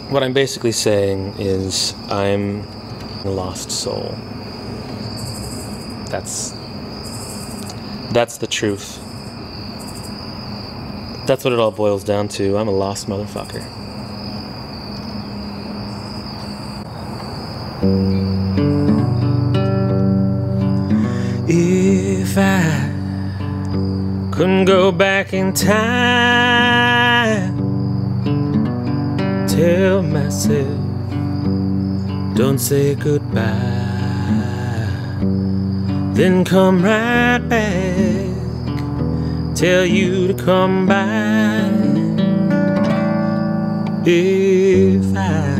What I'm basically saying is I'm a lost soul. That's the truth. That's what it all boils down to. I'm a lost motherfucker. If I couldn't go back in time, tell myself, don't say goodbye. Then come right back, tell you to come back. If I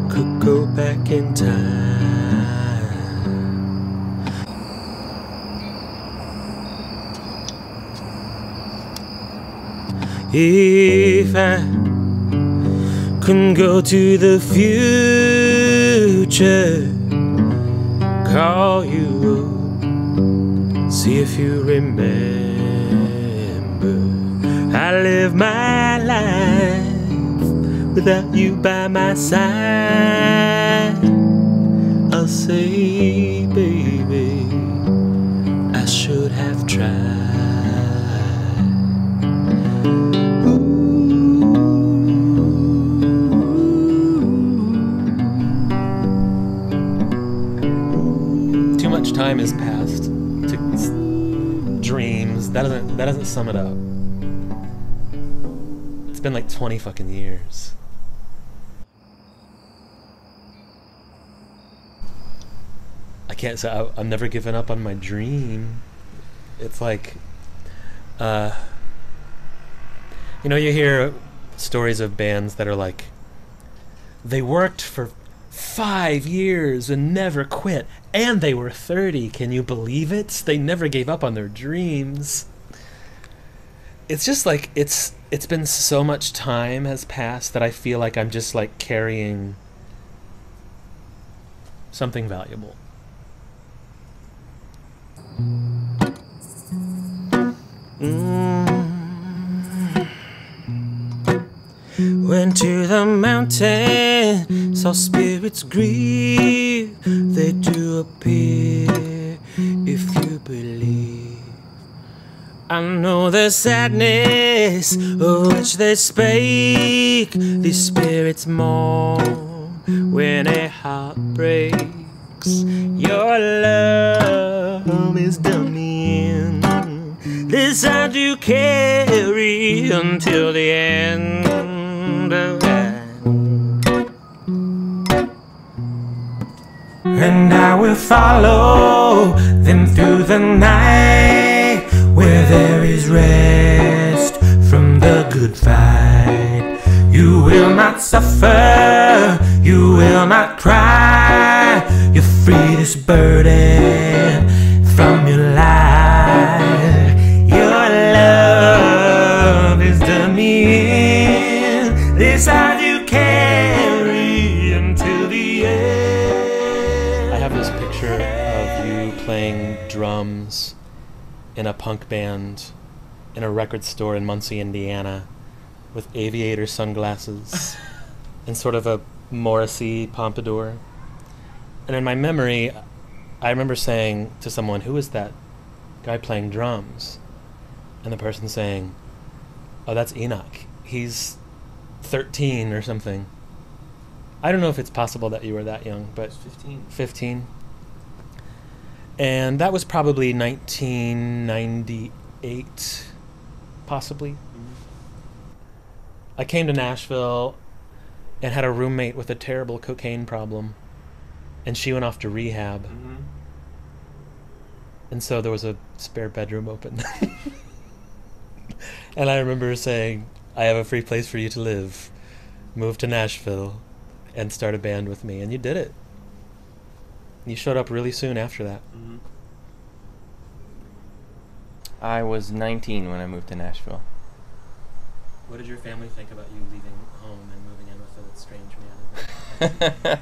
could go back in time. If I couldn't go to the future, call you up, see if you remember. I live my life without you by my side. I'll say, baby, I should have tried. Much time has passed to dreams. That doesn't sum it up. It's been like 20 fucking years. I can't say I'm never given up on my dream. It's like, you hear stories of bands that are like, they worked for 5 years and never quit, and they were 30. Can you believe it? They never gave up on their dreams. It's just like it's been so much time has passed that I feel like I'm just like carrying something valuable. Went to the mountain, saw spirits grieve. They do appear if you believe. I know the sadness of which they spake. These spirits mourn when a heart breaks. Your love is done in. This I do carry until the end. And I will follow them through the night, where there is rest from the good fight. You will not suffer, you will not cry. You free this burden from your life. Your love is done me in. This I do carry until the end. I have this picture of you playing drums in a punk band in a record store in Muncie, Indiana, with aviator sunglasses and sort of a Morrissey pompadour. And in my memory, I remember saying to someone, "Who is that guy playing drums?" And the person saying, "Oh, that's Enoch. He's 13 or something." I don't know if it's possible that you were that young, but 15. 15. And that was probably 1998, possibly. Mm-hmm. I came to Nashville and had a roommate with a terrible cocaine problem, and she went off to rehab. Mm-hmm. And so there was a spare bedroom open. And I remember saying, "I have a free place for you to live. Move to Nashville and start a band with me." And you did it. You showed up really soon after that. Mm-hmm. I was 19 when I moved to Nashville. What did your family think about you leaving home and moving in with a strange man?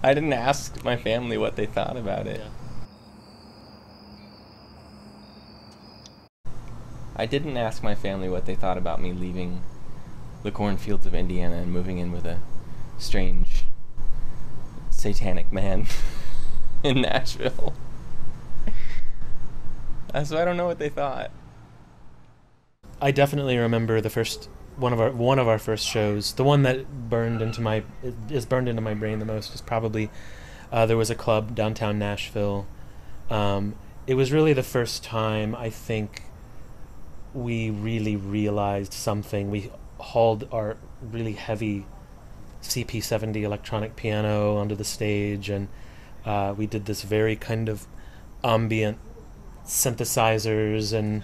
I didn't ask my family what they thought about it. Yeah. I didn't ask my family what they thought about me leaving the cornfields of Indiana and moving in with a strange satanic man in Nashville. So I don't know what they thought. I definitely remember the first one of our first shows. The one that is burned into my brain the most is probably there was a club downtown Nashville. It was really the first time I think we really realized something. We hauled our really heavy CP70 electronic piano onto the stage, and we did this very kind of ambient synthesizers and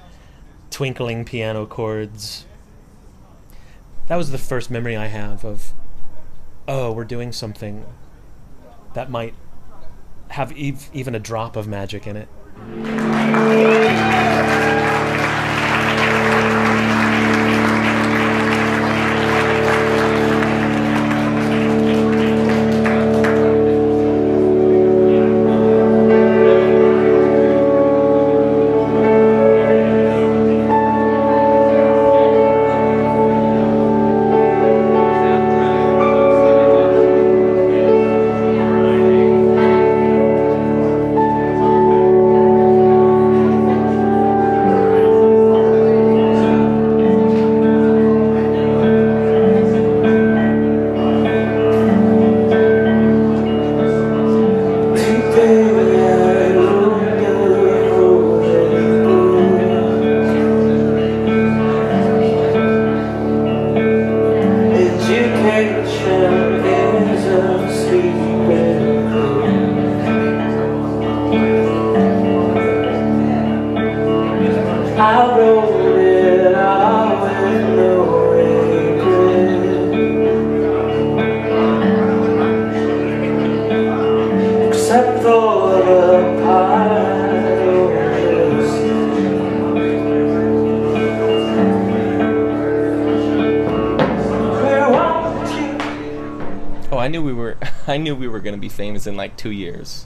twinkling piano chords. That was the first memory I have of, oh, we're doing something that might have even a drop of magic in it. I knew we were going to be famous in like 2 years.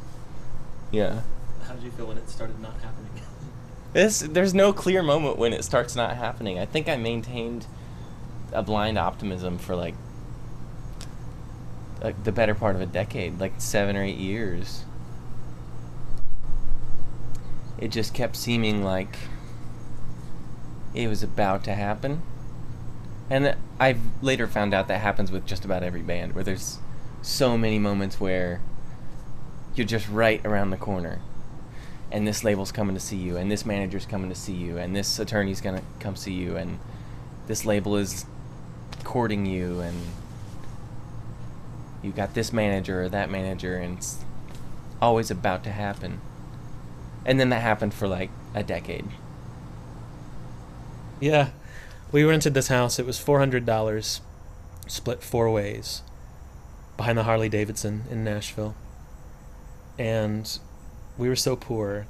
Yeah. How did you feel when it started not happening? There's no clear moment when it starts not happening. I think I maintained a blind optimism for like the better part of a decade, like 7 or 8 years. It just kept seeming like it was about to happen. And I've later found out that happens with just about every band, where there's so many moments where you're just right around the corner, and this label's coming to see you, and this manager's coming to see you, and this attorney's gonna come see you, and this label is courting you, and you got this manager or that manager, and it's always about to happen. And then that happened for like a decade. Yeah. We rented this house. It was $400, split 4 ways, behind the Harley Davidson in Nashville. And we were so poor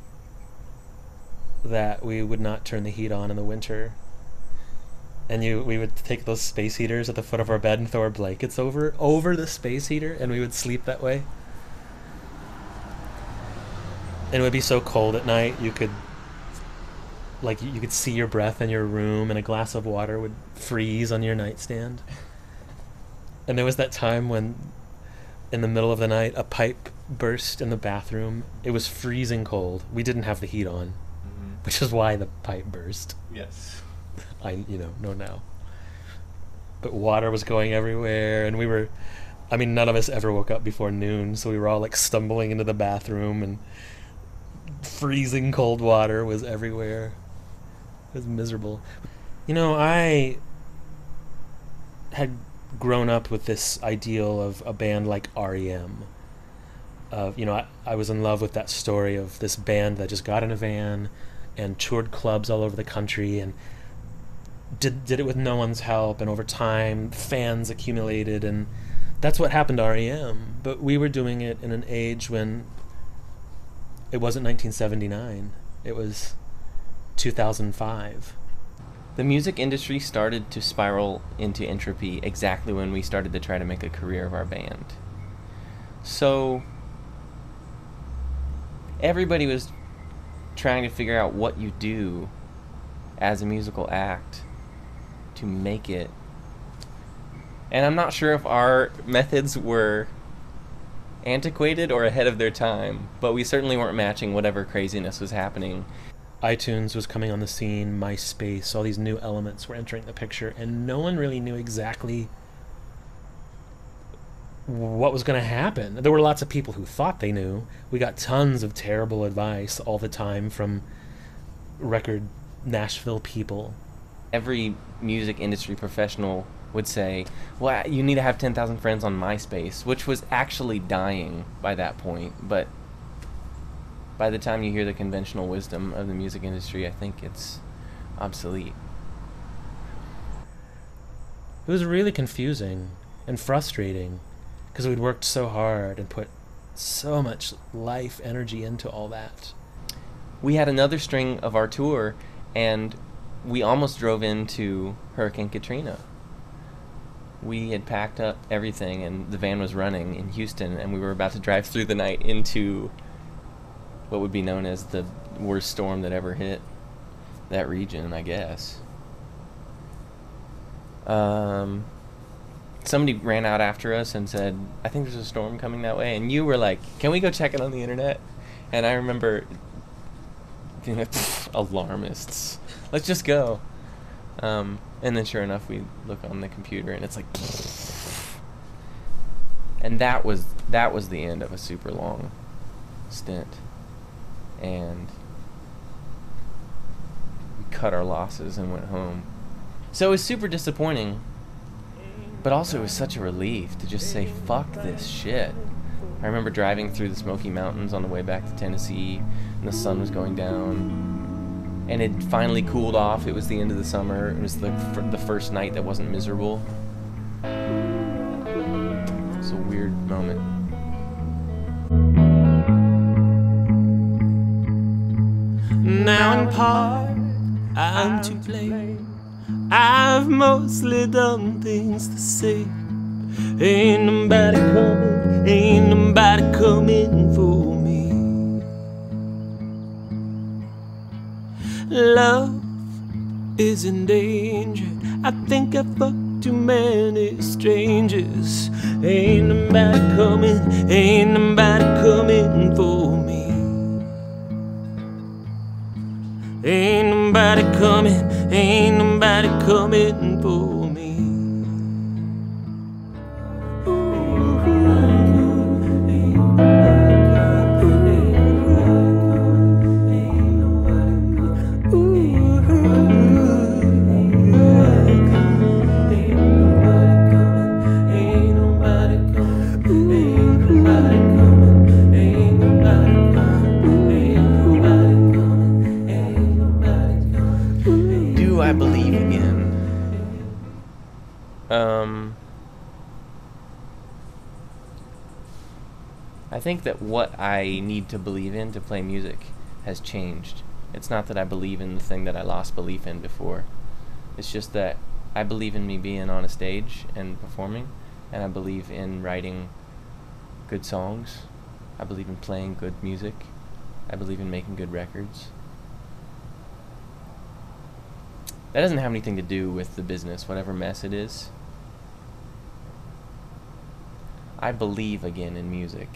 that we would not turn the heat on in the winter. And we would take those space heaters at the foot of our bed and throw our blankets over the space heater, and we would sleep that way. And it would be so cold at night, you could see your breath in your room, and a glass of water would freeze on your nightstand. And there was that time when, in the middle of the night, a pipe burst in the bathroom. It was freezing cold. We didn't have the heat on, which is why the pipe burst. Yes. I know now. But water was going everywhere, and none of us ever woke up before noon, so we were all like stumbling into the bathroom, and freezing cold water was everywhere. It was miserable. I had grown up with this ideal of a band like REM. I was in love with that story of this band that just got in a van and toured clubs all over the country and did it with no one's help, and over time fans accumulated, and that's what happened to REM. But we were doing it in an age when it wasn't 1979. It was 2005. The music industry started to spiral into entropy exactly when we started to try to make a career of our band. So everybody was trying to figure out what you do as a musical act to make it And I'm not sure if our methods were antiquated or ahead of their time, but we certainly weren't matching whatever craziness was happening. iTunes was coming on the scene, MySpace, all these new elements were entering the picture, and no one really knew exactly what was going to happen. There were lots of people who thought they knew. We got tons of terrible advice all the time from record Nashville people. Every music industry professional would say, well, you need to have 10,000 friends on MySpace, which was actually dying by that point. But by the time you hear the conventional wisdom of the music industry, I think it's obsolete. It was really confusing and frustrating because we'd worked so hard and put so much life, energy into all that. We had another string of our tour, and we almost drove into Hurricane Katrina. We had packed up everything, and the van was running in Houston, and we were about to drive through the night into what would be known as the worst storm that ever hit that region, I guess. Somebody ran out after us and said, I think there's a storm coming that way, and you were like, can we go check it on the internet? And I remember being like, alarmists, let's just go. And then sure enough, we look on the computer and it's like, and that was the end of a super long stint. And we cut our losses and went home. So it was super disappointing, but also it was such a relief to just say, fuck this shit. I remember driving through the Smoky Mountains on the way back to Tennessee, and the sun was going down, and it finally cooled off. It was the end of the summer. It was the first night that wasn't miserable. It was a weird moment. Now in part, I'm to blame. I've mostly done things the same. Ain't nobody coming for me. Love is in danger. I think I fucked too many strangers. Ain't nobody coming for me. Ain't nobody coming for me. I believe again. I think that what I need to believe in to play music has changed. It's not that I believe in the thing that I lost belief in before. It's just that I believe in me being on a stage and performing, and I believe in writing good songs. I believe in playing good music. I believe in making good records. That doesn't have anything to do with the business, whatever mess it is. I believe again in music.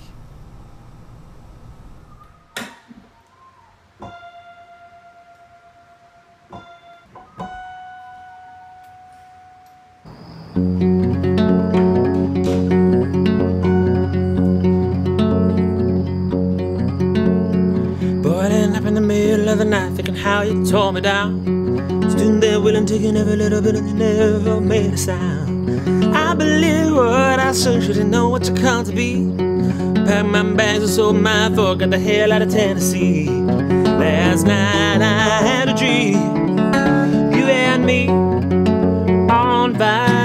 Boiling up in the middle of the night, thinking how you tore me down. Stood there willing, taking every little bit, and you never made a sound. I believe what I said, shouldn't know what you come to be. Packed my bags and sold my fork, got the hell out of Tennessee. Last night I had a dream, you and me on fire.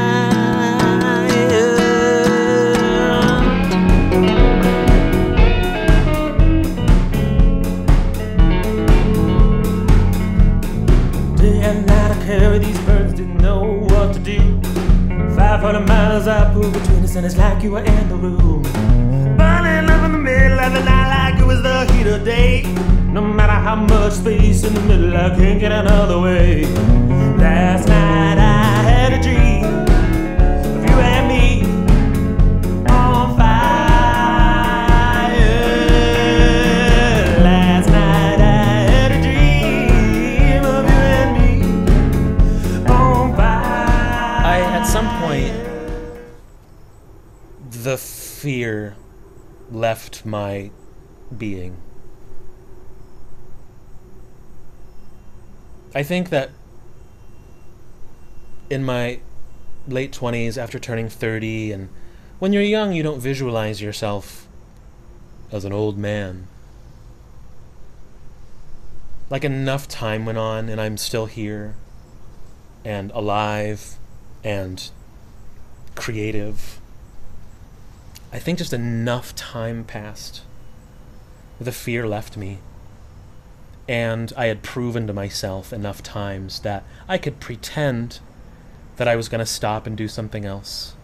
Day and night I carry these burdens, didn't know what to do. 500 miles I pulled between us, and it's like you were in the room. Burning up in the middle of the night like it was the heat of day. No matter how much space in the middle, I can't get another way. Last night I had a dream of you and fear left my being. I think that in my late 20s, after turning 30, and when you're young, you don't visualize yourself as an old man. Like, enough time went on, and I'm still here, and alive, and creative. I think just enough time passed. The fear left me. And I had proven to myself enough times that I could pretend that I was going to stop and do something else.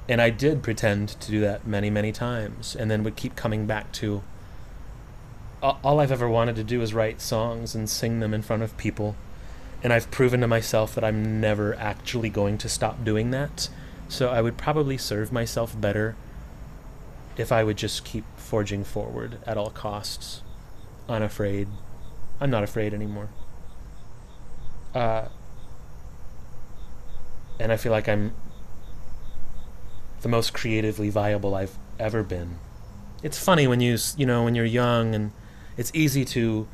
And I did pretend to do that many, many times, and then would keep coming back to, all I've ever wanted to do is write songs and sing them in front of people. And I've proven to myself that I'm never actually going to stop doing that. So I would probably serve myself better if I would just keep forging forward at all costs. Unafraid. I'm not afraid anymore. And I feel like I'm the most creatively viable I've ever been. It's funny when when you're young, and it's easy to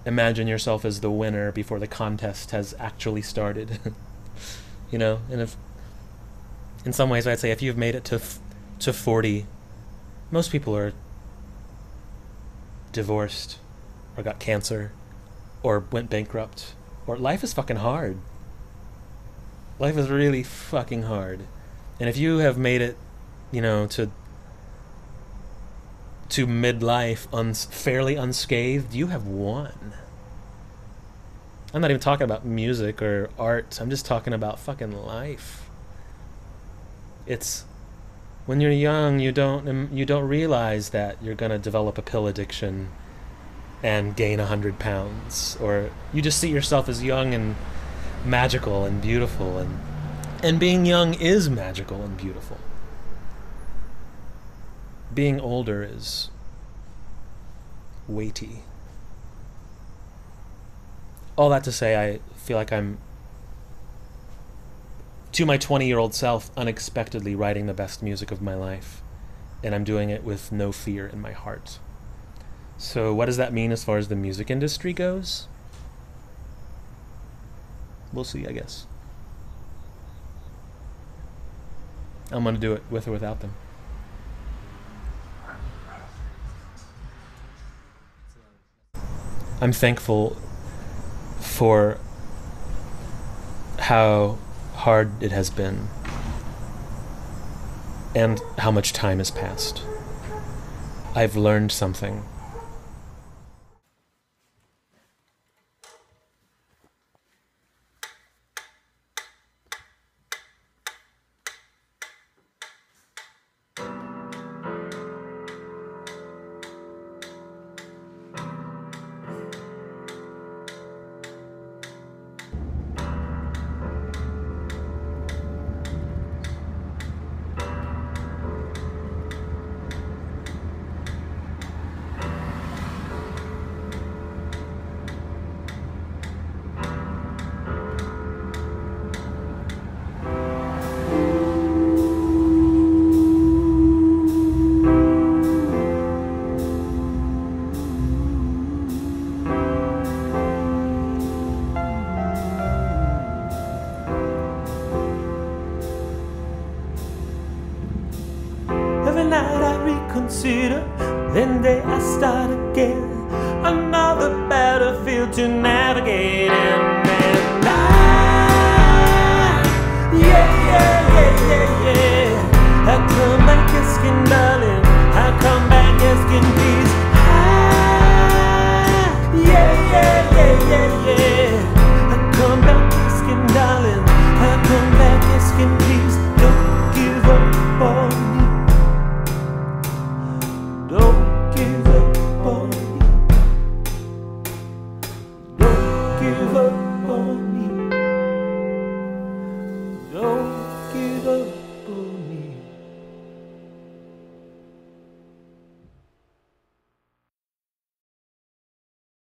imagine yourself as the winner before the contest has actually started. And if, in some ways, I'd say if you've made it to 40, most people are divorced, or got cancer, or went bankrupt, or life is fucking hard. Life is really fucking hard. And if you have made it, to midlife fairly unscathed, you have won. I'm not even talking about music or art. I'm just talking about fucking life. It's when you're young, you don't realize that you're gonna develop a pill addiction and gain 100 pounds, or you just see yourself as young and magical and beautiful, and being young is magical and beautiful. Being older is weighty. All that to say, I feel like I'm, to my 20-year-old self, unexpectedly writing the best music of my life, and I'm doing it with no fear in my heart. So what does that mean as far as the music industry goes? We'll see, I guess. I'm gonna do it with or without them. I'm thankful for how hard it has been and how much time has passed. I've learned something. Consider, then day I start again, another battlefield to navigate, and I, I come back asking, darling, I come back asking peace. I come back asking, darling, I come back asking peace. Don't give up on me. Don't give up on me. Don't give up on me.